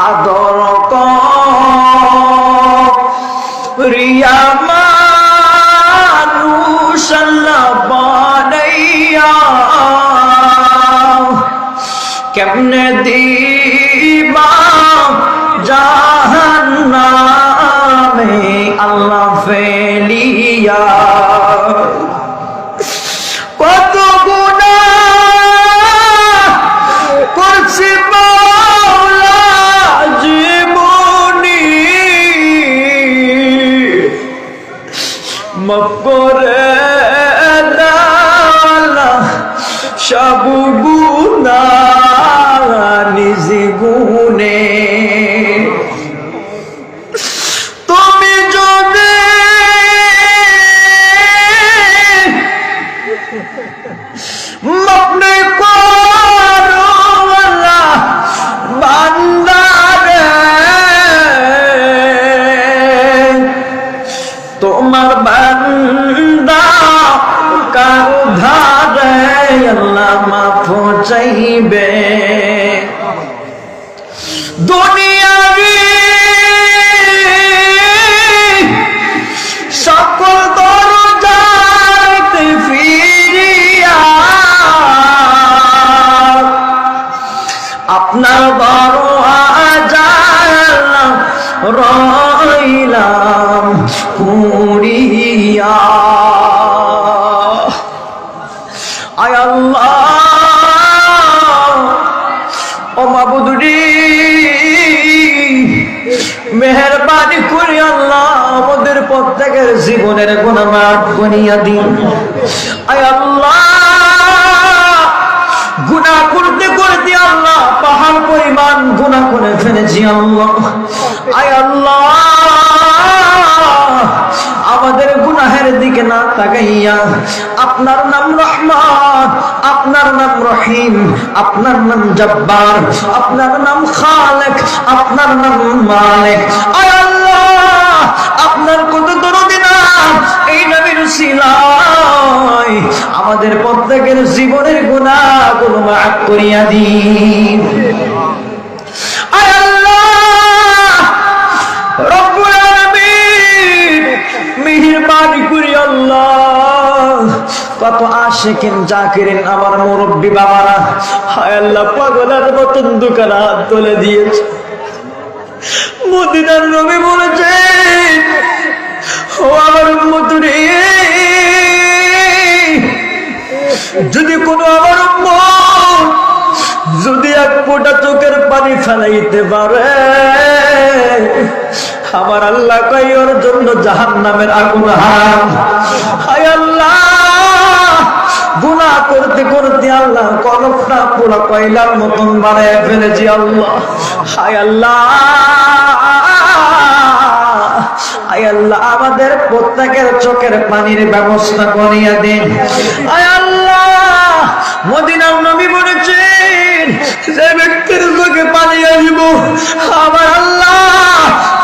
আদর করিয়া মানুষ আল্লাহ বানাইয়া কেমনে দিবা জাহান্নামে আল্লাহ ফেলিয়া কত গুনাহ করছি মাওলা জীবনী মাফ করে দাও সব গুনাহ নিজ গুনে তুমি যদি মাফ না করো আল্লাহ বান্দারে তোমার বান্দা কার ধারে আল্লাহ মাফ চাইবে দুনিয়ারি সকল দরজাতে ফিরিয়া আপনার দরওয়াজা রইলাম কুড়িয়া আয় আল্লাহ ও মাবুদ রে মেহেরবানি করে আল্লাহ আমাদের প্রত্যেকের জীবনের গুনাহ মাফ করিয়া দিন আয় আল্লাহ গুনাহ করতে করতে আল্লাহ পাহাড় পরিমাণ গুনাহ করে ফেলেছি আল্লাহ আয় আল্লাহ আমাদের গুনাহের দিকে না তাকাইয়া আপনার নাম রহমান, আপনার নাম রহিম, আপনার নাম জব্বার, আপনার নাম খালেক, আপনার নাম মালিক। আয় আল্লাহ আপনার কত দরদি নাম, এই নবীর উসিলায় আমাদের প্রত্যেকের জীবনের গুনাহগুলো মাফ করিয়া দিন। আয় আল্লাহ রব্বুল আলামিন মেহেরবানি করে আল্লাহ কত আশিকিন জাকিরিন আমার মুরব্বি বাবারা হায় আল্লাহ পাগলের মতন দুকার হাত তুলে দিয়েছে। মদিনার নবী বলেছেন ও আমার উম্মত রে, যদি কোনো আমার উম্মত যদি এক ফোঁটা চোখের পানি ফেলাইতে পারে আমার আল্লাহ কই ওর জন্য জাহান্নামের আগুন হারাম। হায় আল্লাহ গুনাহ করতে করতে আল্লাহ কলবটা পুরো কয়লার মতন বানায় ফেলেছি আল্লাহ। হায় আল্লাহ, হায় আল্লাহ আমাদের প্রত্যেকের চোখের পানির ব্যবস্থা করিয়া দিন। হায় আল্লাহ মদিনার নবী বলেছেন যে ব্যক্তির চোখে পানি আসব আমার আল্লাহ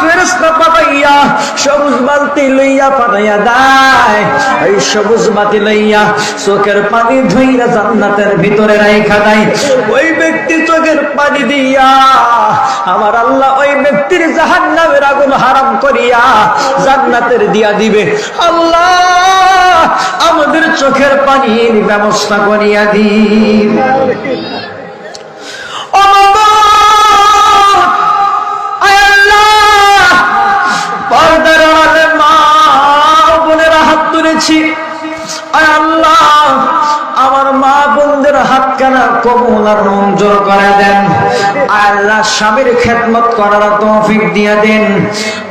ফেরেশতা পাঠাইয়া সবুজ বালতি লইয়া পাঠাইয়া দেয়। এই সবুজ বাতি লইয়া চোখের পানি ধুইয়া জান্নাতের ভিতরে রাইখা দেয়। ওই ব্যক্তি চোখের পানি দিয়া আমার আল্লাহ ওই ব্যক্তির জাহান্নামের আগুন হারাম করিয়া জান্নাতের দিয়া দিবে। আল্লাহ আমাদের চোখের পানির ব্যবস্থা করিয়া দিন। পর্দার আড়ালে মা বোনেরা হাত তুলেছি। আয় আল্লাহ আমার মা বোনদের হাত কানা কবুল আর মঞ্জুর করে দেন। আয় আল্লাহ স্বামীর খেদমত করার তৌফিক দিয়ে দেন।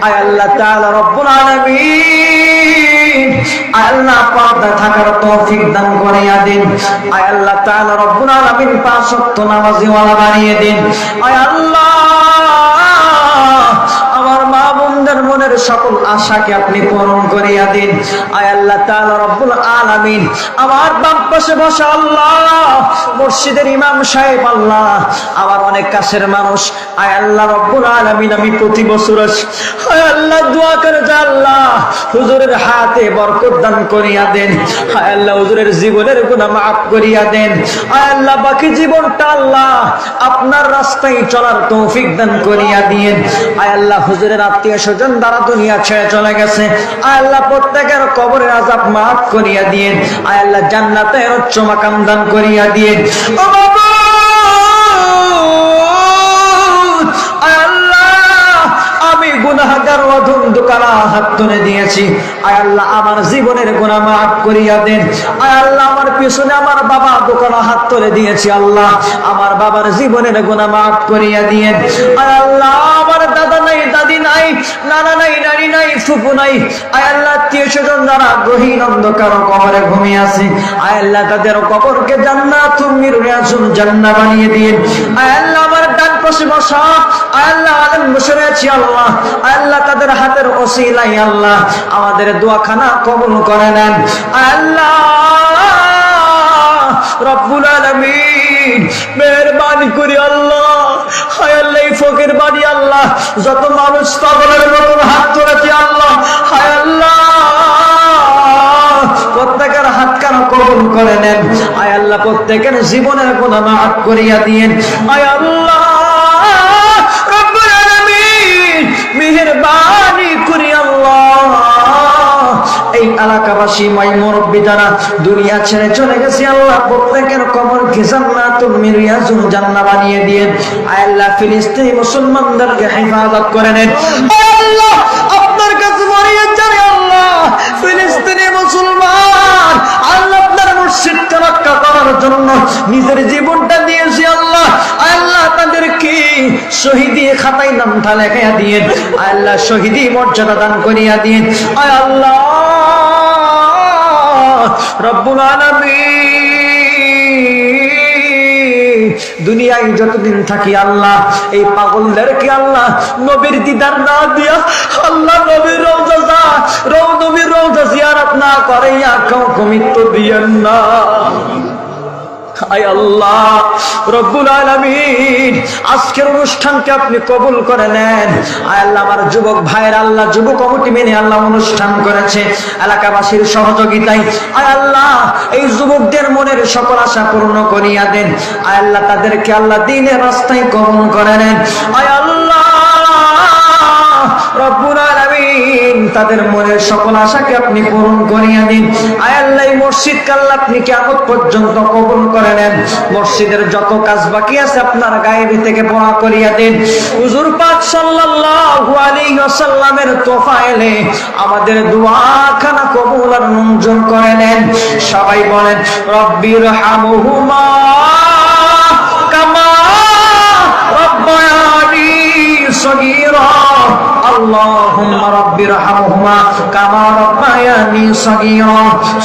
আয় আল্লাহ তাআলা রব্বুল আলামিন আয় আল্লাহ পর্দা থাকার তৌফিক দান করিয়া দিন। আয় আল্লাহ তাআলা রব্বুল আলামিন পাঁচ ওয়াক্ত নামাজি ওয়ালা বানিয়ে দিন। আয় আল্লাহ আমার মা বোনদের মনের সকল আশাকে আপনি পূরণ করিয়া দিন। আয় আল্লাহ তাআলা রব্বুল আলামিন, আমার বাম পাশে বসা আল্লাহ মসজিদের ইমাম সাহেব আল্লাহ, আমার অনেক কাছের মানুষ, আয় আল্লাহ রব্বুল আলামিন, আমি প্রতি বছর আসি, আয় আল্লাহ দোয়া করে যে আল্লাহ হুজুরের হাতে বরকত দান করিয়া দেন, আয় আল্লাহ হুজুরের জীবনের গুনাহ মাফ করিয়া দেন, আয় আল্লাহ বাকি জীবনটা আল্লাহ আপনার রাস্তায় চলার তৌফিক দান করিয়া দিয়েন। আয় আল্লাহ হুজুরের আত্মীয় স্বজন দ্বারা দুনিয়া ছেড়ে চলে গেছে, আয় আল্লাহ প্রত্যেকের কবরের আযাব মাফ করিয়া দিয়েন, আয় আল্লাহ জান্নাতের উচ্চ মাকাম দান করিয়া দিয়েন। ও বাবা, আয় আল্লাহ আমি গুনাহগার অধম দোকানা হাত তুলে দিয়েছি, আয় আল্লাহ আমার জীবনের গুনাহ মাফ করিয়া দেন। আয় আল্লাহ আমার পিছনে আমার বাবা দোকানা হাত তুলে দিয়েছি, আল্লাহ আমার বাবার জীবনের গুনাহ মাফ করিয়া দিয়েন। আয় আল্লাহ আমার দাদা নাই, দাদি নাই, নানা নাই, নানি নাই, ফুফু নাই, আয় আল্লাহ আত্মীয় স্বজন যারা গহীন অন্ধকার কবরে ঘুমিয়ে আছে, আয় আল্লাহ তাদের কবরকে জান্নাতুল মিররিয়াতুল জান্নাহ বানিয়ে দিন। আয় আল্লাহ আমার ডান পাশে বসা আয় আল্লাহ আলেম বসে রয়েছে আল্লাহ, আয় আল্লাহ তাদের হাতের ওসিলায় আল্লাহ আমাদের দোয়াখানা কবুল করে নেন। আয় আল্লাহ রব্বুল আলামিন, মেহেরবানি করে আল্লাহ, হায় আল্লাহ এই ফকির বাড়ি আল্লাহ যত মানুষ পাগলের মতন হাত তুলেছে আল্লাহ, হায় আল্লাহ প্রত্যেকের হাত কানা কবুল করে নেন। আয় আল্লাহ প্রত্যেকের জীবনের গুনাহ মাফ করিয়া দিয়েন। আয় আল্লাহ রব্বুল আলামিন, মেহেরবানি করে আল্লাহ এই এলাকাবাসী মাই মুরব্বি যারা দুনিয়া ছেড়ে চলে গেছে আল্লাহ প্রত্যেকের কবরকে জান্নাতুল মিররিয়াতুল জান্নাহ বানিয়ে দিয়েন। আয় আল্লাহ ফিলিস্তিনি মুসলমানদেরকে হেফাজত করে নেন। আল্লাহ আপনার কাছে মরিয়া জানে আল্লাহ ফিলিস্তিনি মুসলমান আল্লাহ আপনার মসজিদকে রক্ষা করার জন্য নিজের জীবনটা দিয়েছে আল্লাহ, আল্লাহ তাদেরকে শহীদি খাতায় নামটা লেখাইয়া দিয়েন, আল্লাহ শহীদি মর্যাদা দান করিয়া দিয়েন। আয় আল্লাহ রব্বুল আলামিন, দুনিয়ায় যতদিন থাকি আল্লাহ এই পাগলদেরকে আল্লাহ নবীর দিদার না দিয়া আল্লাহ নবীর রওজা জিয়ারত না করাইয়া কাউকে মৃত্যু দিয়েন না। আয় আল্লাহ রব্বুল আলামিন, আজকের অনুষ্ঠানকে আপনি কবুল করে নেন। আয় আল্লাহ আমার যুবক ভাইয়ের আল্লাহ যুব কমিটি মেনে আল্লাহ অনুষ্ঠান করেছে এলাকাবাসীর সহযোগিতায়, আয় আল্লাহ এই যুবকদের মনের সকল আশা পূর্ণ করিয়া দেন। আয় আল্লাহ তাদেরকে আল্লাহ দ্বীনের রাস্তায় কবুল করে নেন। আয় আল্লাহ রব্বুল আলামিন, তাদের মনের সকল আশাকে আপনি পূরণ করিয়া দিন। আয় আল্লাহ এই মসজিদকে আল্লাহ আপনি কিয়ামত পর্যন্ত কবুল করে নেন। মসজিদের যত কাজ বাকি আছে আপনার গায়েবী থেকে পুরা করিয়া দিন। হুজুর পাক সাল্লাল্লাহু আলাইহি ওয়াসাল্লামের তোফায়েলে আমাদের দোয়াখানা কবুল আর মঞ্জুর করে নেন। সবাই বলেন রব্বির হামহুমা কামা রব্বায়ানি সগীরা। اللهم رب ارحمهما كما ربياني صغيرا.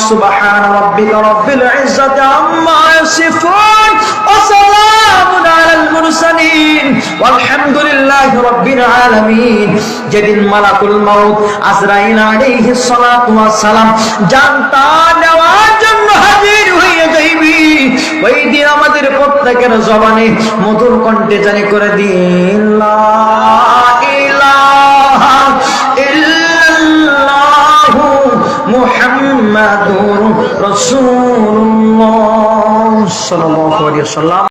سبحان ربك رب العزة عما يصفون وسلام على المرسلين والحمد لله رب العالمين. যেদিন মালাকুল মাউত আজরাইল আলাইহিস সালাতু ওয়াস সালাম জানটা নেওয়ার জন্য হাজির হয়ে যাইবি, ওই দিন আমাদের প্রত্যেকের জবানে মধুর কণ্ঠে জারি করে দিন লা ইলাহা ইল্লাল্লাহু মুহাম্মাদুর রাসূলুল্লাহ সাল্লাল্লাহু আলাইহি ওয়াসাল্লাম।